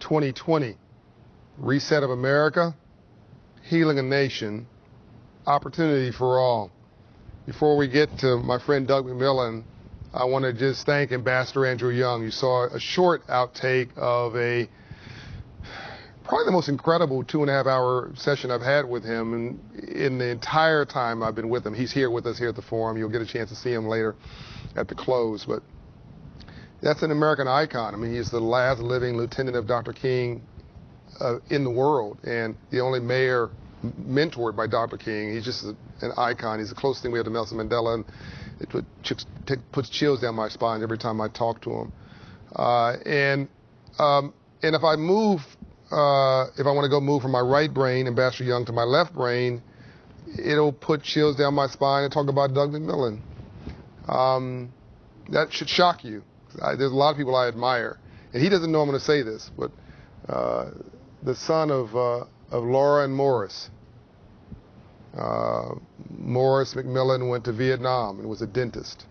2020, reset of America, healing a nation, opportunity for all. Before we get to my friend Doug McMillon, I want to just thank Ambassador Andrew Young. You saw a short outtake of probably the most incredible 2.5-hour session I've had with him in the entire time I've been with him. He's here with us here at the forum. You'll get a chance to see him later at the close. But that's an American icon. I mean, he's the last living lieutenant of Dr. King in the world, and the only mayor mentored by Dr. King. He's just an icon. He's the closest thing we have to Nelson Mandela, and it puts chills down my spine every time I talk to him. And if I want to go move from my right brain, Ambassador Young, to my left brain, it'll put chills down my spine and talk about Doug McMillon. That should shock you. There's a lot of people I admire, and he doesn't know I'm going to say this, but the son of Laura and Morris. Morris McMillon went to Vietnam and was a dentist.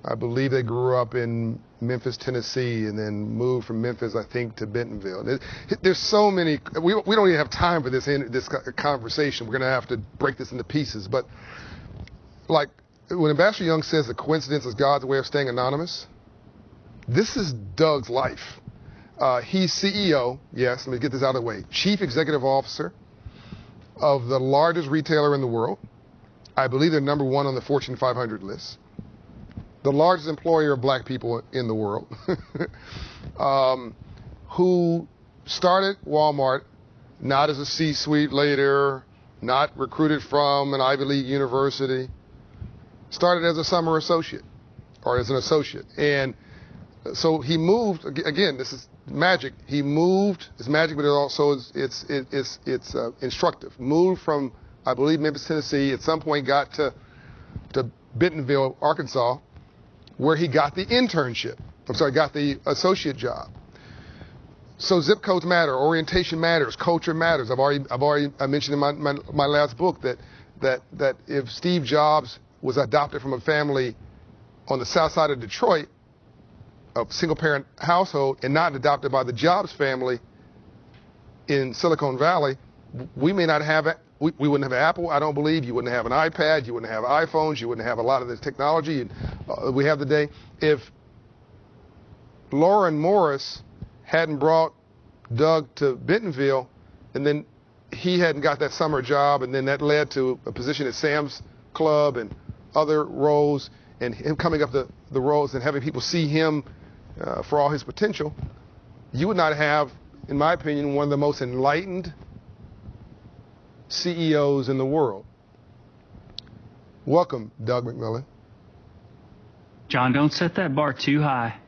I believe they grew up in Memphis, Tennessee, and then moved from Memphis, I think, to Bentonville. There's so many. We don't even have time for this conversation. We're going to have to break this into pieces. But like when Ambassador Young says the coincidence is God's way of staying anonymous, this is Doug's life. He's CEO, yes, let me get this out of the way, Chief Executive Officer of the largest retailer in the world. I believe they're number one on the Fortune 500 list. The largest employer of black people in the world. Who started Walmart not as a C-suite leader, not recruited from an Ivy League university, started as a summer associate or as an associate. And so he moved, again, this is magic. He moved, it's magic, but it also it's instructive. Moved from, I believe, Memphis, Tennessee, at some point got to Bentonville, Arkansas, where he got the internship. Got the associate job. So zip codes matter, orientation matters, culture matters. I mentioned in my last book that if Steve Jobs was adopted from a family on the south side of Detroit, a single-parent household, and not adopted by the Jobs family in Silicon Valley, we may not have it. We wouldn't have Apple, I don't believe. You wouldn't have an iPad. You wouldn't have iPhones. You wouldn't have a lot of the technology we have today. If Lauren Morris hadn't brought Doug to Bentonville, and then he hadn't got that summer job, and then that led to a position at Sam's Club and other roles, and him coming up the roles and having people see him for all his potential, you would not have, in my opinion, one of the most enlightened CEOs in the world. Welcome, Doug McMillon. John, don't set that bar too high.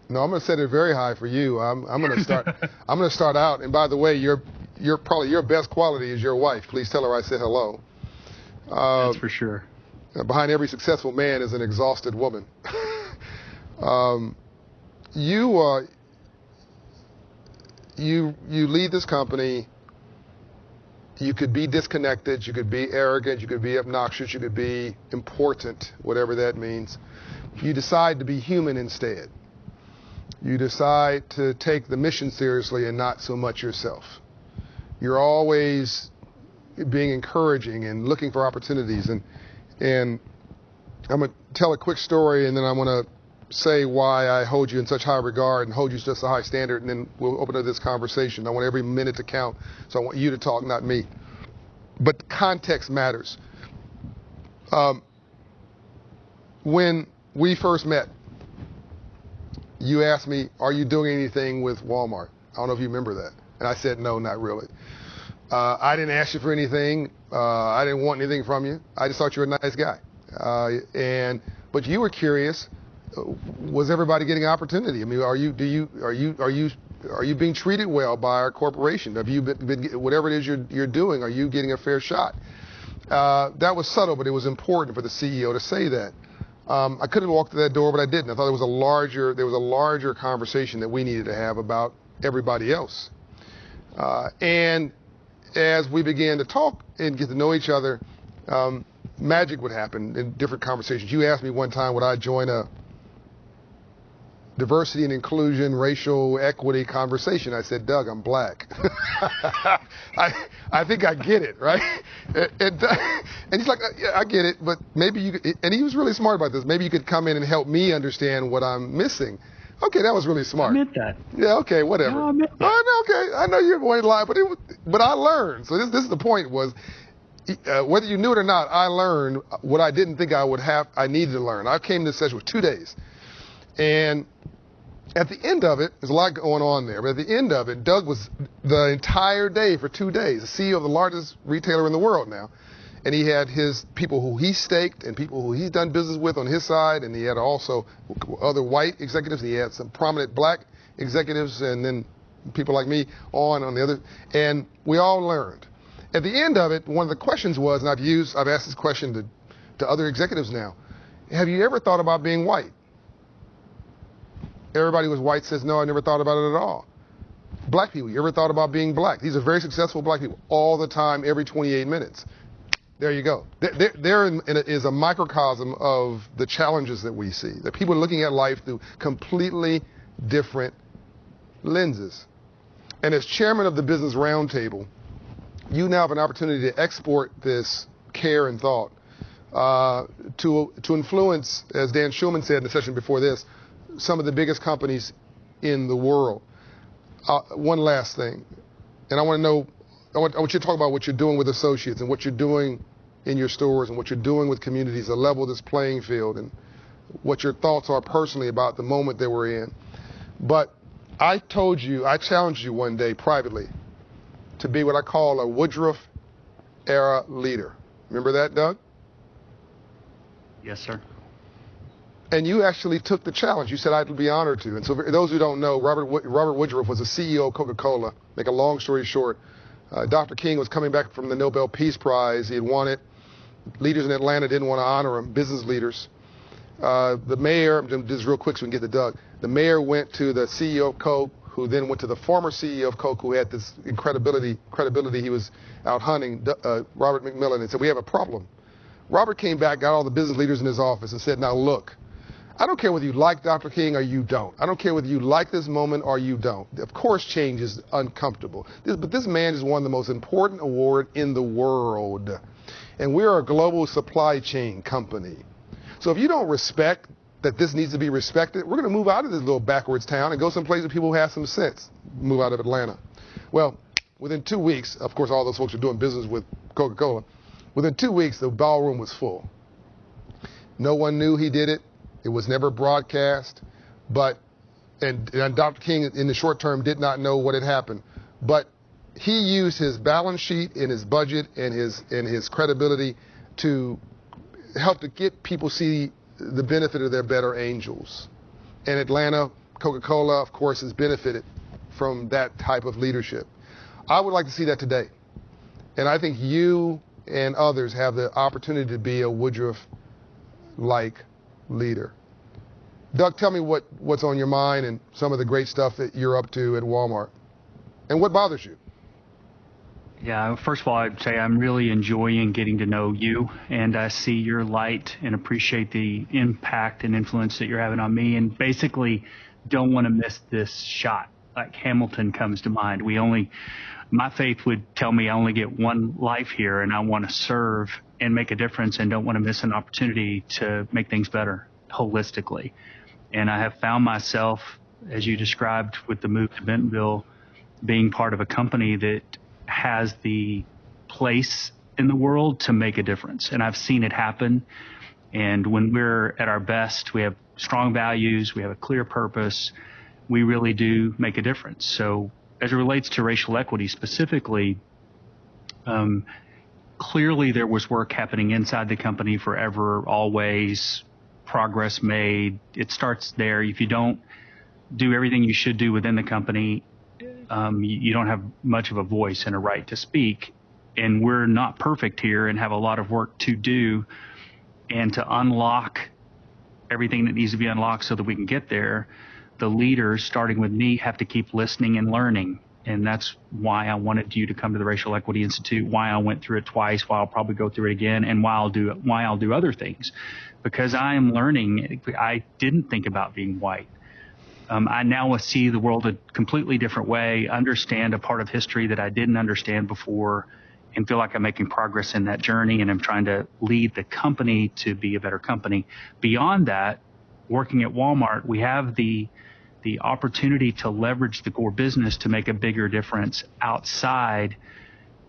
No, I'm going to set it very high for you. I'm going to start. I'm going to start out. And by the way, probably your best quality is your wife. Please tell her I said hello. That's for sure. Behind every successful man is an exhausted woman. You lead this company. You could be disconnected, you could be arrogant, you could be obnoxious, you could be important, whatever that means. You decide to be human instead. You decide to take the mission seriously and not so much yourself. You're always being encouraging and looking for opportunities. And I'm going to tell a quick story, and then I want to say why I hold you in such high regard and hold you to such a high standard, and then we'll open up this conversation. I want every minute to count, so I want you to talk, not me. But context matters. When we first met, you asked me, are you doing anything with Walmart? I don't know if you remember that. And I said, no, not really. I didn't ask you for anything. I didn't want anything from you. I just thought you were a nice guy. But you were curious. Was everybody getting opportunity? I mean, are you being treated well by our corporation? Have you been whatever it is you're doing? Are you getting a fair shot? That was subtle, but it was important for the CEO to say that. I couldn't walk through that door, but I didn't. I thought there was a larger conversation that we needed to have about everybody else. And as we began to talk and get to know each other, magic would happen in different conversations. You asked me one time, would I join diversity and inclusion, racial equity conversation. I said, Doug, I'm black. I think I get it, right? And he's like, yeah, I get it, but maybe you could, and he was really smart about this. Maybe you could come in and help me understand what I'm missing. Okay, that was really smart. I meant that. Yeah, okay, whatever. No, I meant that. Okay, I know you're going to lie, but I learned. So this is the point was, whether you knew it or not, I learned what I didn't think I needed to learn. I came to this session with 2 days. And at the end of it, there's a lot going on there, but at the end of it, Doug was the entire day for 2 days, the CEO of the largest retailer in the world now. And he had his people who he staked and people who he's done business with on his side, and he had also other white executives. He had some prominent black executives, and then people like me on the other. And we all learned. At the end of it, one of the questions was, and I've asked this question to other executives now, have you ever thought about being white? Everybody who was white says, no, I never thought about it at all. Black people, you ever thought about being black? These are very successful black people all the time, every 28 minutes. There you go. There is a microcosm of the challenges that we see, that people are looking at life through completely different lenses. And as chairman of the Business Roundtable, you now have an opportunity to export this care and thought to influence, as Dan Schulman said in the session before this, some of the biggest companies in the world. One last thing, and I want you to talk about what you're doing with associates and what you're doing in your stores and what you're doing with communities, to level this playing field, and what your thoughts are personally about the moment that we're in. But I challenged you one day privately to be what I call a Woodruff-era leader. Remember that, Doug? Yes, sir. And you actually took the challenge. You said I'd be honored to. And so for those who don't know, Robert Woodruff was the CEO of Coca-Cola. Make a long story short, Dr. King was coming back from the Nobel Peace Prize. He had won it. Leaders in Atlanta didn't want to honor him, business leaders. The mayor, I'm going to do this real quick so we can get to Doug. The mayor went to the CEO of Coke, who then went to the former CEO of Coke, who had this credibility. He was out hunting, Robert McMillon, and said, we have a problem. Robert came back, got all the business leaders in his office and said, now look, I don't care whether you like Dr. King or you don't. I don't care whether you like this moment or you don't. Of course, change is uncomfortable. But this man has won the most important award in the world. And we're a global supply chain company. So if you don't respect that this needs to be respected, we're going to move out of this little backwards town and go someplace where people who have some sense. Move out of Atlanta. Well, within 2 weeks, of course, all those folks are doing business with Coca-Cola. Within 2 weeks, the ballroom was full. No one knew he did it. It was never broadcast, and Dr. King in the short term did not know what had happened. But he used his balance sheet and his budget and his credibility to help to get people see the benefit of their better angels. And Atlanta, Coca-Cola, of course, has benefited from that type of leadership. I would like to see that today. And I think you and others have the opportunity to be a Woodruff-like leader. Doug, tell me what's on your mind and some of the great stuff that you're up to at Walmart. And what bothers you? Yeah, first of all, I'd say I'm really enjoying getting to know you, and I see your light and appreciate the impact and influence that you're having on me, and basically don't want to miss this shot. Like Hamilton comes to mind. My faith would tell me I only get one life here, and I want to serve and make a difference and don't want to miss an opportunity to make things better holistically. And I have found myself, as you described with the move to Bentonville, being part of a company that has the place in the world to make a difference. And I've seen it happen. And when we're at our best, we have strong values, we have a clear purpose, we really do make a difference. So as it relates to racial equity specifically, clearly there was work happening inside the company forever, always, progress made. It starts there. If you don't do everything you should do within the company, you don't have much of a voice and a right to speak. And we're not perfect here and have a lot of work to do. And to unlock everything that needs to be unlocked so that we can get there, the leaders, starting with me, have to keep listening and learning. And that's why I wanted you to come to the Racial Equity Institute, why I went through it twice, why I'll probably go through it again, and why I'll do other things. Because I am learning. I didn't think about being white. I now see the world a completely different way, understand a part of history that I didn't understand before, and feel like I'm making progress in that journey, and I'm trying to lead the company to be a better company. Beyond that, working at Walmart, we have the opportunity to leverage the core business to make a bigger difference outside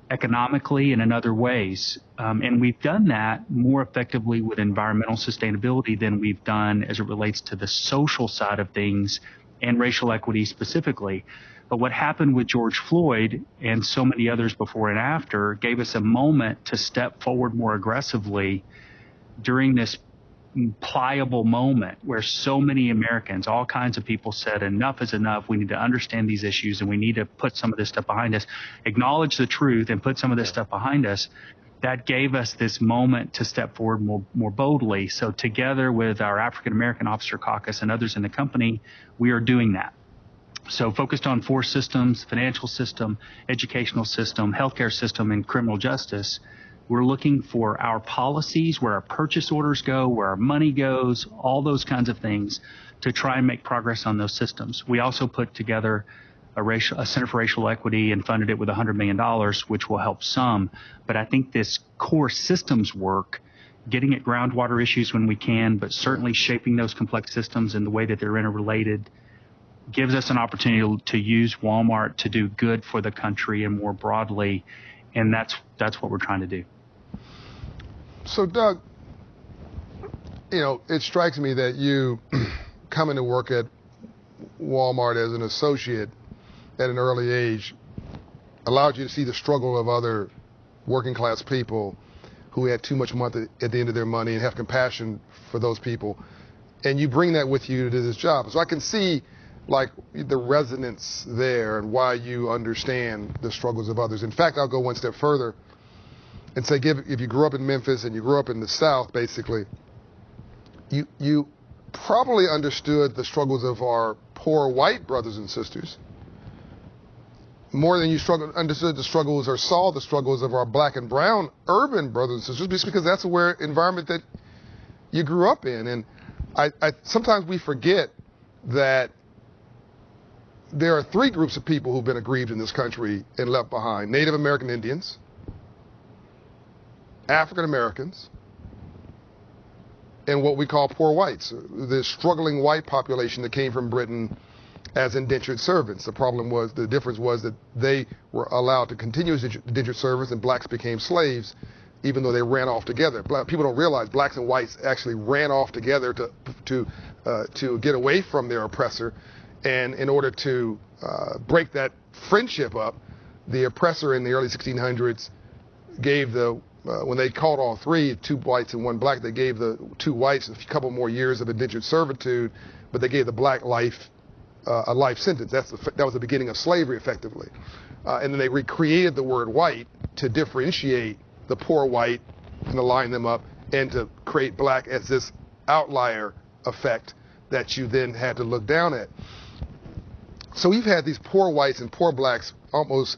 economically and in other ways. And we've done that more effectively with environmental sustainability than we've done as it relates to the social side of things and racial equity specifically. But what happened with George Floyd and so many others before and after gave us a moment to step forward more aggressively during this pliable moment where so many Americans, all kinds of people said enough is enough. We need to understand these issues and we need to put some of this stuff behind us, acknowledge the truth and put some of this stuff behind us. That gave us this moment to step forward more boldly. So together with our African American Officer Caucus and others in the company, we are doing that. So focused on 4 systems: financial system, educational system, healthcare system, and criminal justice. We're looking for our policies, where our purchase orders go, where our money goes, all those kinds of things, to try and make progress on those systems. We also put together a Center for Racial Equity and funded it with $100 million, which will help some. But I think this core systems work, getting at groundwater issues when we can, but certainly shaping those complex systems in the way that they're interrelated, gives us an opportunity to use Walmart to do good for the country and more broadly. And that's what we're trying to do. So, Doug, it strikes me that you coming to work at Walmart as an associate at an early age allowed you to see the struggle of other working class people who had too much money at the end of their money and have compassion for those people. And you bring that with you to this job. So I can see like the resonance there and why you understand the struggles of others. In fact, I'll go one step further and say, if you grew up in Memphis and you grew up in the South, basically, you probably understood the struggles of our poor white brothers and sisters more than you understood the struggles or saw the struggles of our black and brown urban brothers and sisters, just because that's the environment that you grew up in. And I sometimes we forget that there are 3 groups of people who've been aggrieved in this country and left behind: Native American Indians, African Americans, and what we call poor whites, the struggling white population that came from Britain as indentured servants. The difference was that they were allowed to continue as indentured servants and blacks became slaves, even though they ran off together. People don't realize blacks and whites actually ran off together to get away from their oppressor. And in order to break that friendship up, the oppressor in the early 1600s gave when they caught all 3, 2 whites and 1 black, they gave the 2 whites a couple more years of indentured servitude, but they gave the black a life sentence. That was the beginning of slavery, effectively. And then they recreated the word white to differentiate the poor white and to line them up and to create black as this outlier effect that you then had to look down at. So we've had these poor whites and poor blacks almost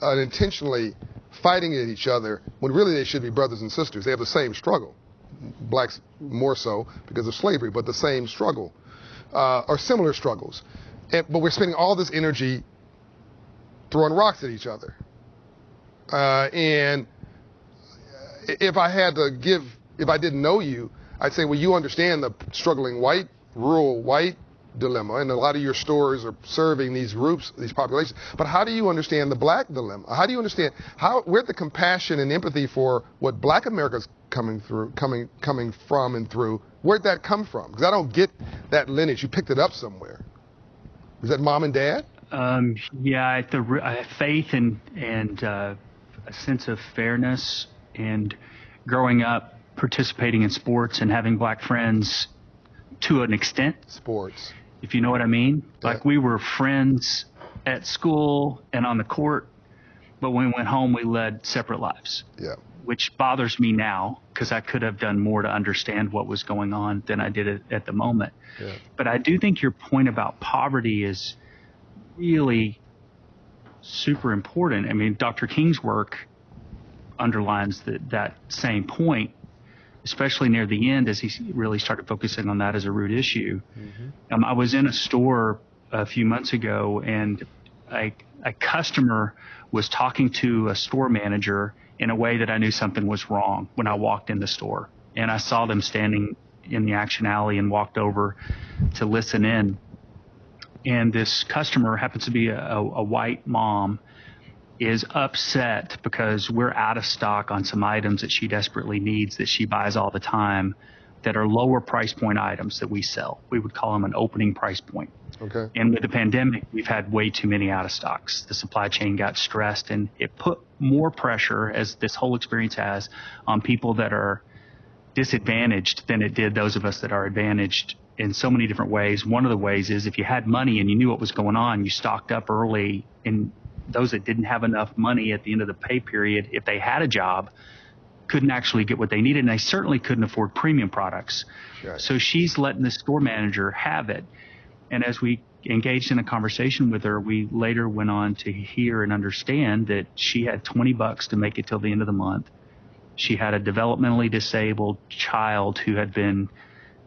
unintentionally fighting at each other when really they should be brothers and sisters. They have the same struggle. Blacks more so because of slavery, but the same struggle or similar struggles. But we're spending all this energy throwing rocks at each other. And if I didn't know you, I'd say, well, you understand the struggling white, rural white dilemma, and a lot of your stories are serving these groups, these populations. But how do you understand the black dilemma? How do you understand where'd the compassion and empathy for what black America's coming from and through? Where'd that come from? Because I don't get that lineage. You picked it up somewhere. Is that mom and dad? Faith and a sense of fairness, and growing up participating in sports and having black friends to an extent. Sports. If you know what I mean. Yeah. Like we were friends at school and on the court, but when we went home, we led separate lives. Yeah. Which bothers me now because I could have done more to understand what was going on than I did at the moment. Yeah. But I do think your point about poverty is really super important. I mean, Dr. King's work underlines that same point. especially near the end as he really started focusing on that as a root issue. I was in a store a few months ago, and a customer was talking to a store manager in a way that I knew something was wrong when I walked in the store. And I saw them standing in the action alley and walked over to listen in. And this customer happens to be a white mom, is upset because we're out of stock on some items that she desperately needs, that she buys all the time, that are lower price point items that we sell. We would call them an opening price point. Okay. And with the pandemic, we've had way too many out of stocks. The supply chain got stressed, and it put more pressure, as this whole experience has, on people that are disadvantaged than it did those of us that are advantaged in so many different ways. One of the ways is if you had money and you knew what was going on, you stocked up early. And those that didn't have enough money at the end of the pay period, if they had a job, couldn't actually get what they needed, and they certainly couldn't afford premium products. Right. So she's letting the store manager have it. And as we engaged in a conversation with her, we later went on to hear and understand that she had $20 to make it till the end of the month. She had a developmentally disabled child who had been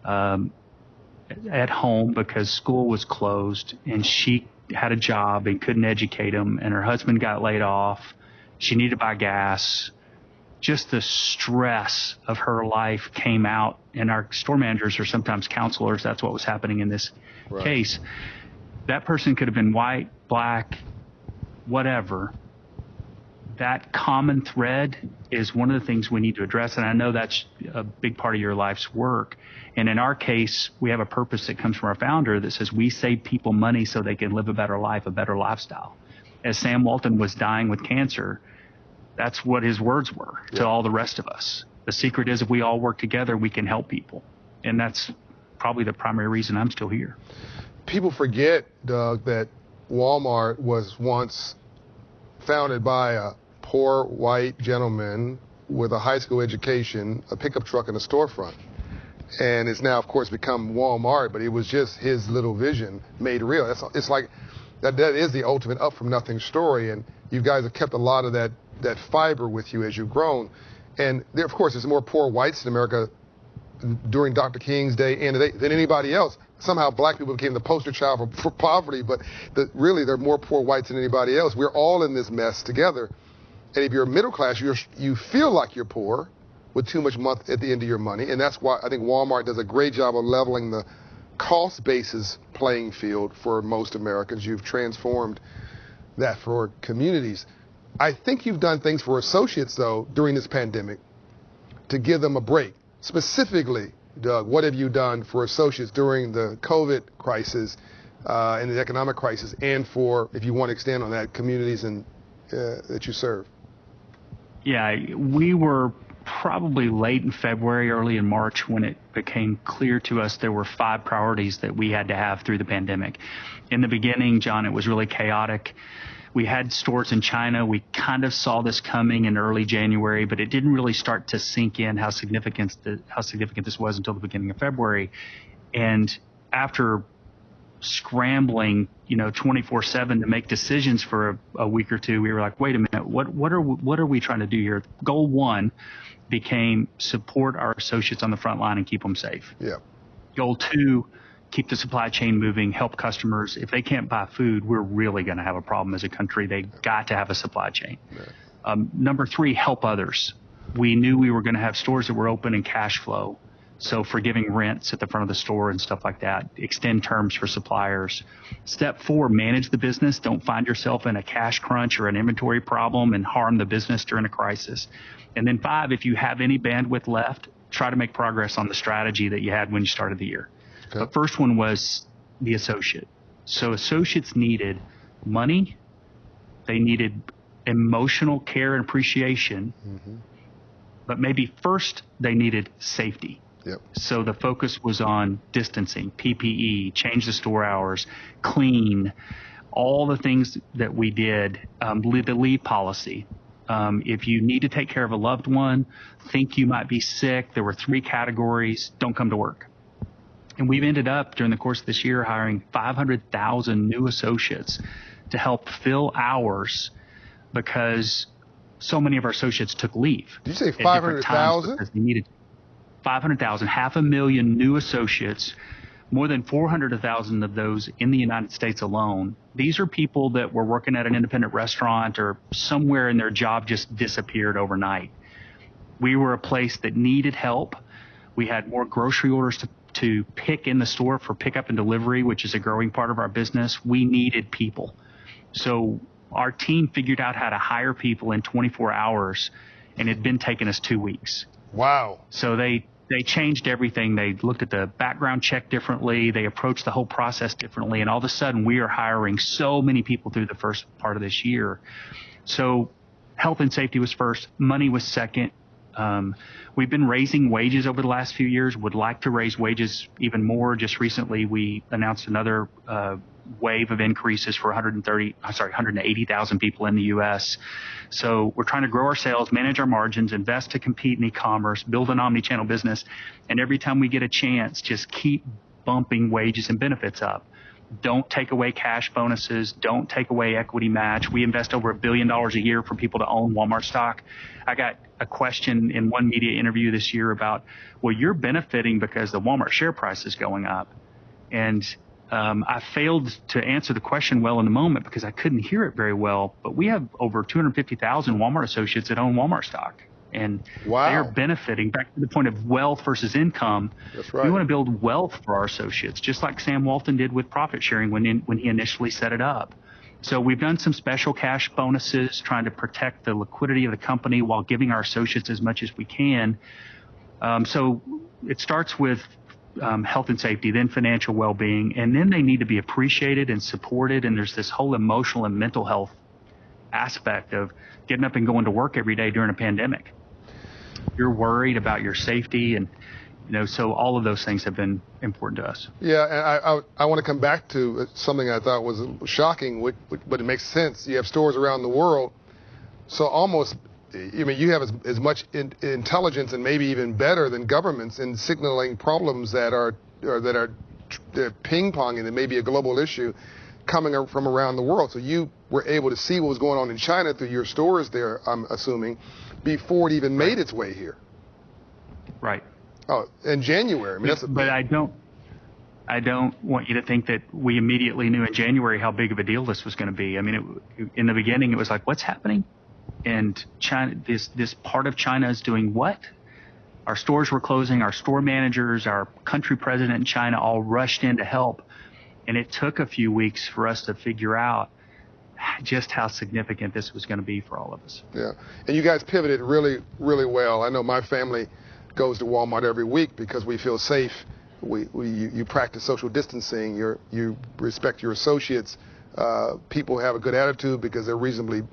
at home because school was closed, and she had a job and couldn't educate him, and her husband got laid off. She needed to buy gas. Just the stress of her life came out, and our store managers are sometimes counselors. That's what was happening in this case. That person could have been white, black, whatever. That common thread is one of the things we need to address, and I know that's a big part of your life's work. And in our case, we have a purpose that comes from our founder that says we save people money so they can live a better life, a better lifestyle. As Sam Walton was dying with cancer, that's what his words were to all the rest of us. The secret is if we all work together, we can help people. And that's probably the primary reason I'm still here. People forget, Doug, that Walmart was once founded by a poor white gentleman with a high school education, a pickup truck, and a storefront. And it's now, of course, become Walmart, but it was just his little vision made real. It's like that is the ultimate up from nothing story. And you guys have kept a lot of that fiber with you as you've grown. And there, of course, there's more poor whites in America during Dr. King's day and today than anybody else. Somehow black people became the poster child for poverty, but really there are more poor whites than anybody else. We're all in this mess together. And if you're middle class, you feel like you're poor with too much month at the end of your money. And that's why I think Walmart does a great job of leveling the cost basis playing field for most Americans. You've transformed that for communities. I think you've done things for associates, though, during this pandemic to give them a break. Specifically, Doug, what have you done for associates during the COVID crisis and the economic crisis, and for, if you want to extend on that, communities that you serve? Yeah, we were probably late in February, early in March, when it became clear to us there were 5 priorities that we had to have through the pandemic. In the beginning, John, it was really chaotic. We had stores in China. We kind of saw this coming in early January, but it didn't really start to sink in how significant this was until the beginning of February. And after scrambling, 24/7 to make decisions for a week or two, we were like, wait a minute, what are we trying to do here? Goal 1 became support our associates on the front line and keep them safe. Yeah. Goal 2, keep the supply chain moving, help customers. If they can't buy food, we're really going to have a problem as a country. They got to have a supply chain. Yeah. Number 3, help others. We knew we were going to have stores that were open and cash flow. So forgiving rents at the front of the store and stuff like that, extend terms for suppliers. Step 4, manage the business. Don't find yourself in a cash crunch or an inventory problem and harm the business during a crisis. And then 5, if you have any bandwidth left, try to make progress on the strategy that you had when you started the year. Okay. The first one was the associate. So associates needed money. They needed emotional care and appreciation. Mm-hmm. But maybe first they needed safety. Yep. So the focus was on distancing, PPE, change the store hours, clean, all the things that we did, the leave policy. If you need to take care of a loved one, think you might be sick, there were 3 categories, don't come to work. And we've ended up during the course of this year hiring 500,000 new associates to help fill hours because so many of our associates took leave. Did you say 500,000? Because they needed. 500,000, 500,000 new associates, more than 400,000 of those in the United States alone. These are people that were working at an independent restaurant or somewhere and their job just disappeared overnight. We were a place that needed help. We had more grocery orders to pick in the store for pickup and delivery, which is a growing part of our business. We needed people. So our team figured out how to hire people in 24 hours, and it had been taking us 2 weeks. Wow. So they changed everything. They looked at the background check differently. They approached the whole process differently. And all of a sudden, we are hiring so many people through the first part of this year. So health and safety was first. Money was second. We've been raising wages over the last few years, would like to raise wages even more. Just recently, we announced another wave of increases for 180,000 people in the U.S. So we're trying to grow our sales, manage our margins, invest to compete in e-commerce, build an omni-channel business. And every time we get a chance, just keep bumping wages and benefits up. Don't take away cash bonuses. Don't take away equity match. We invest over $1 billion a year for people to own Walmart stock. I got a question in one media interview this year about, well, you're benefiting because the Walmart share price is going up. And I failed to answer the question well in the moment because I couldn't hear it very well. But we have over 250,000 Walmart associates that own Walmart stock. And wow. They are benefiting. Back to the point of wealth versus income. That's right. We want to build wealth for our associates, just like Sam Walton did with profit sharing when he initially set it up. So we've done some special cash bonuses, trying to protect the liquidity of the company while giving our associates as much as we can. So it starts with health and safety, then financial well-being, and then they need to be appreciated and supported. And there's this whole emotional and mental health aspect of getting up and going to work every day during a pandemic. You're worried about your safety, and so all of those things have been important to us. Yeah, and I want to come back to something I thought was shocking, but it makes sense. You have stores around the world, so almost, you have as much intelligence and maybe even better than governments in signaling problems that are ping-ponging that may be a global issue coming from around the world. So you were able to see what was going on in China through your stores there, I'm assuming, before it even made its way here. Right. Oh, in January. But I don't want you to think that we immediately knew in January how big of a deal this was going to be. In the beginning, it was like, what's happening? And China, this part of China is doing what? Our stores were closing. Our store managers, our country president in China all rushed in to help. And it took a few weeks for us to figure out just how significant this was going to be for all of us. Yeah. And you guys pivoted really, really well. I know my family goes to Walmart every week because we feel safe. You practice social distancing. You respect your associates. People have a good attitude because they're reasonably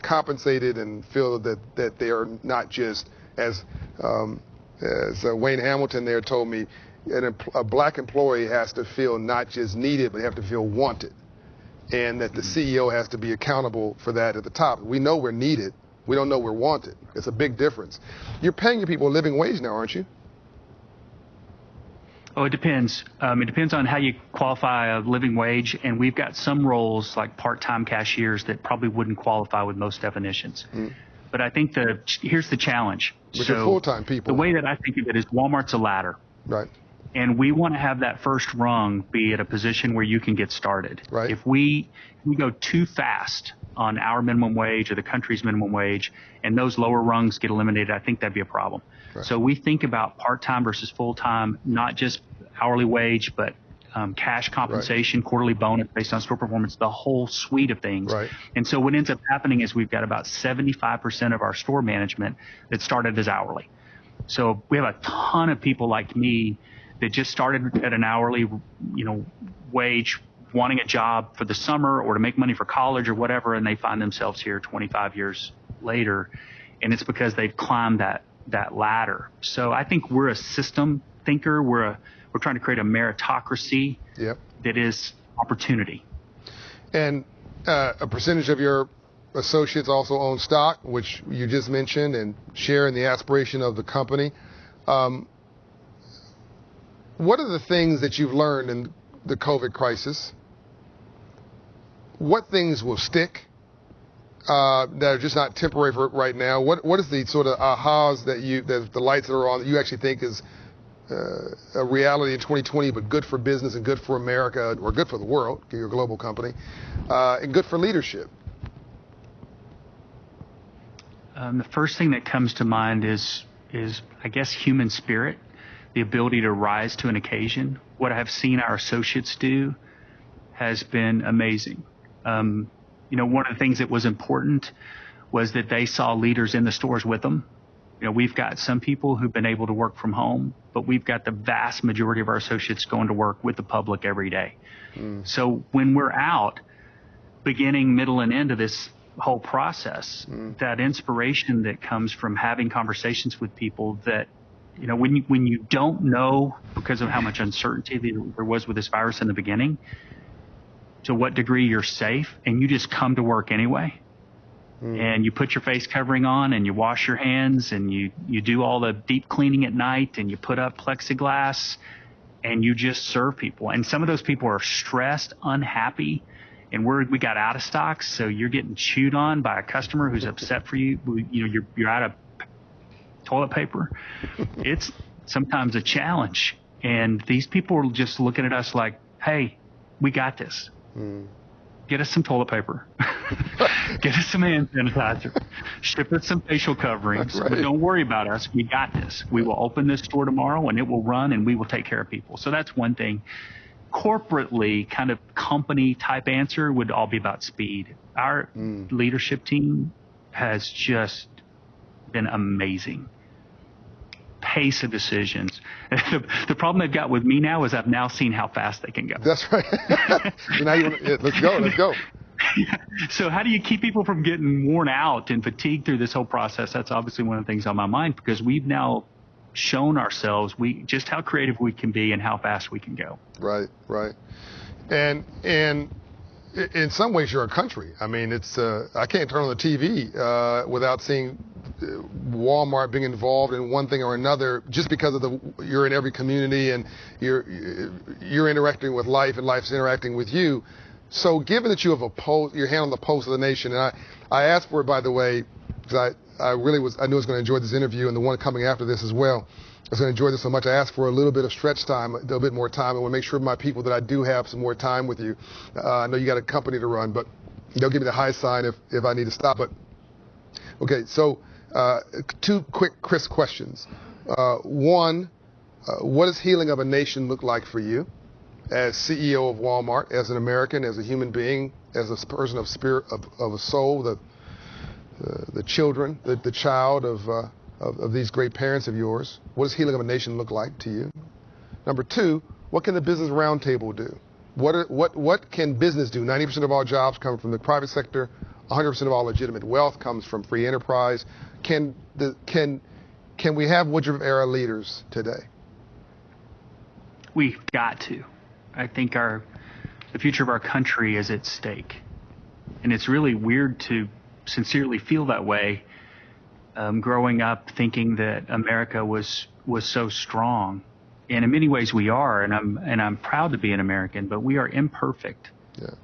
compensated and feel that they are not just, as Wayne Hamilton there told me, a black employee has to feel not just needed, but they have to feel wanted. And that the CEO has to be accountable for that at the top. We know we're needed. We don't know we're wanted. It's a big difference. You're paying your people a living wage now, aren't you? Oh, it depends. It depends on how you qualify a living wage. And we've got some roles like part-time cashiers that probably wouldn't qualify with most definitions. Mm. But I think here's the challenge. But you're full-time people. The way that I think of it is Walmart's a ladder. Right. And we want to have that first rung be at a position where you can get started. Right. If we go too fast on our minimum wage or the country's minimum wage and those lower rungs get eliminated, I think that'd be a problem. Right. So we think about part-time versus full-time, not just hourly wage, but cash compensation, right, quarterly bonus based on store performance, the whole suite of things. Right. And so what ends up happening is we've got about 75% of our store management that started as hourly. So we have a ton of people like me that just started at an hourly, wage, wanting a job for the summer or to make money for college or whatever, and they find themselves here 25 years later, and it's because they've climbed that ladder. So I think we're a system thinker. We're trying to create a meritocracy. Yep. That is opportunity. And a percentage of your associates also own stock, which you just mentioned, and share in the aspiration of the company. What are the things that you've learned in the COVID crisis? What things will stick? that are just not temporary for right now? What is the sort of ahas that the lights that are on that you actually think is a reality in 2020, but good for business and good for America, or good for the world, you're a global company, and good for leadership? The first thing that comes to mind is I guess human spirit, the ability to rise to an occasion. What I've seen our associates do has been amazing. One of the things that was important was that they saw leaders in the stores with them. We've got some people who've been able to work from home, but we've got the vast majority of our associates going to work with the public every day. So when we're out, beginning, middle, and end of this whole process, that inspiration that comes from having conversations with people that, when you don't know, because of how much uncertainty there was with this virus in the beginning, to what degree you're safe, and you just come to work anyway. And you put your face covering on, and you wash your hands, and you do all the deep cleaning at night, and you put up plexiglass, and you just serve people. And some of those people are stressed, unhappy, and we got out of stock, so you're getting chewed on by a customer who's upset for you. You're out of toilet paper. It's sometimes a challenge, and these people are just looking at us like, "Hey, we got this. Get us some toilet paper. Get us some hand sanitizer. Ship us some facial coverings. Right. But don't worry about us. We got this. We will open this store tomorrow, and it will run, and we will take care of people." So that's one thing. Corporately, kind of company type answer would all be about speed. Our leadership team has just been amazing. Pace of decisions. The problem they've got with me now is I've now seen how fast they can go. That's right. Let's go. So how do you keep people from getting worn out and fatigued through this whole process? That's obviously one of the things on my mind, because we've now shown ourselves just how creative we can be and how fast we can go. Right. And in some ways you're a country. I mean, I can't turn on the TV without seeing Walmart being involved in one thing or another, just because of you're in every community and you're interacting with life and life's interacting with you. So given that you have your hand on the pulse of the nation, and I asked for it, by the way, because I knew I was going to enjoy this interview and the one coming after this as well. I was going to enjoy this so much. I asked for a little bit of stretch time, a little bit more time. I want to make sure my people that I do have some more time with you. I know you got a company to run, but they'll give me the high sign if I need to stop. But okay, so two quick, crisp questions. One, what does healing of a nation look like for you as CEO of Walmart, as an American, as a human being, as a person of spirit, of a soul, the children, the child of these great parents of yours? What does healing of a nation look like to you? Number two, what can the business roundtable do? What can business do? 90% of all jobs come from the private sector. 100% of all legitimate wealth comes from free enterprise. Can we have Woodruff era leaders today? We've got to. I think the future of our country is at stake, and it's really weird to sincerely feel that way. Growing up thinking that America was so strong, and in many ways we are, and I'm proud to be an American, but we are imperfect,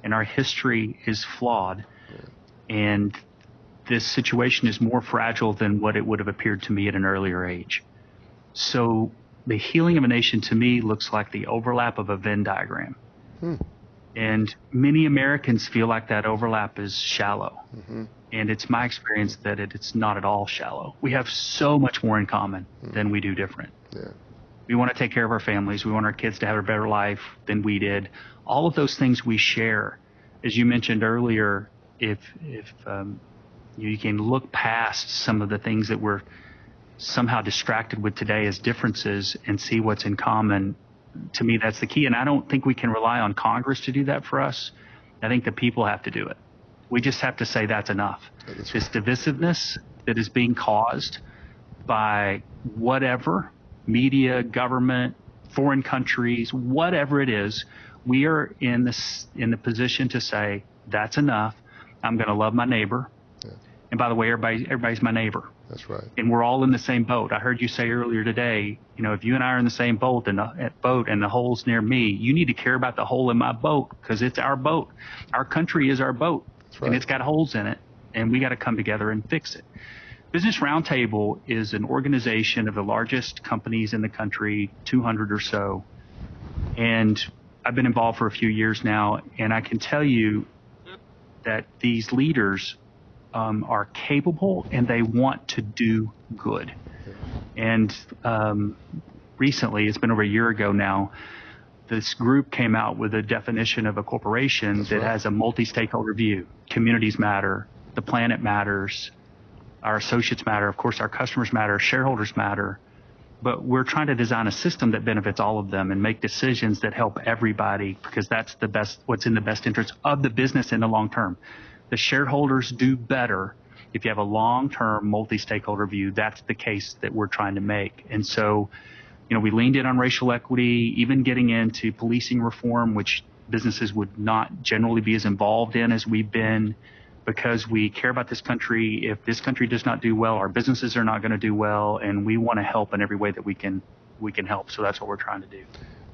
and our history is flawed, and this situation is more fragile than what it would have appeared to me at an earlier age. So the healing of a nation to me looks like the overlap of a Venn diagram. And many Americans feel like that overlap is shallow. And it's my experience that it's not at all shallow. We have so much more in common than we do different. We want to take care of our families. We want our kids to have a better life than we did. All of those things we share. As you mentioned earlier, if you can look past some of the things that we're somehow distracted with today as differences and see what's in common, to me, that's the key. And I don't think we can rely on Congress to do that for us. I think the people have to do it. We just have to say that's enough. This divisiveness that is being caused by whatever, media, government, foreign countries, whatever it is, we are in the position to say, that's enough. I'm going to love my neighbor. And by the way, everybody's my neighbor. That's right. And we're all in the same boat. I heard you say earlier today, if you and I are in the same boat and the hole's near me, you need to care about the hole in my boat, because it's our boat. Our country is our boat. That's right. And it's got holes in it. and we got to come together and fix it. Business Roundtable is an organization of the largest companies in the country, 200 or so. And I've been involved for a few years now, and I can tell you that these leaders are capable and they want to do good. And recently, it's been over a year ago now, this group came out with a definition of a corporation that has a multi-stakeholder view. Communities matter, the planet matters, our associates matter, of course our customers matter, shareholders matter, but we're trying to design a system that benefits all of them and make decisions that help everybody, because that's the best, what's in the best interest of the business in the long term. The shareholders do better if you have a long-term multi-stakeholder view. That's the case that we're trying to make. And so, we leaned in on racial equity, even getting into policing reform, which businesses would not generally be as involved in as we've been, because we care about this country. If this country does not do well, our businesses are not going to do well, and we want to help in every way that we can help. So that's what we're trying to do.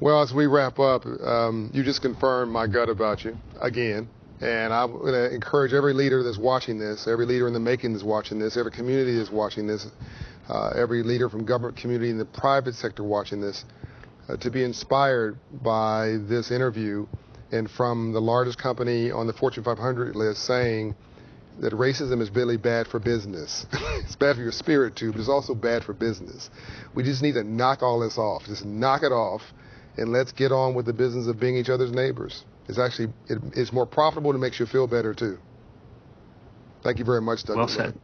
Well, as we wrap up, you just confirmed my gut about you again. And I'm going to encourage every leader that's watching this, every leader in the making that's watching this, every community that's watching this, every leader from government, community, and the private sector watching this, to be inspired by this interview and from the largest company on the Fortune 500 list saying that racism is really bad for business. It's bad for your spirit too, but it's also bad for business. We just need to knock all this off. Just knock it off, and let's get on with the business of being each other's neighbors. It's more profitable and it makes you feel better too. Thank you very much, Doug. Well said.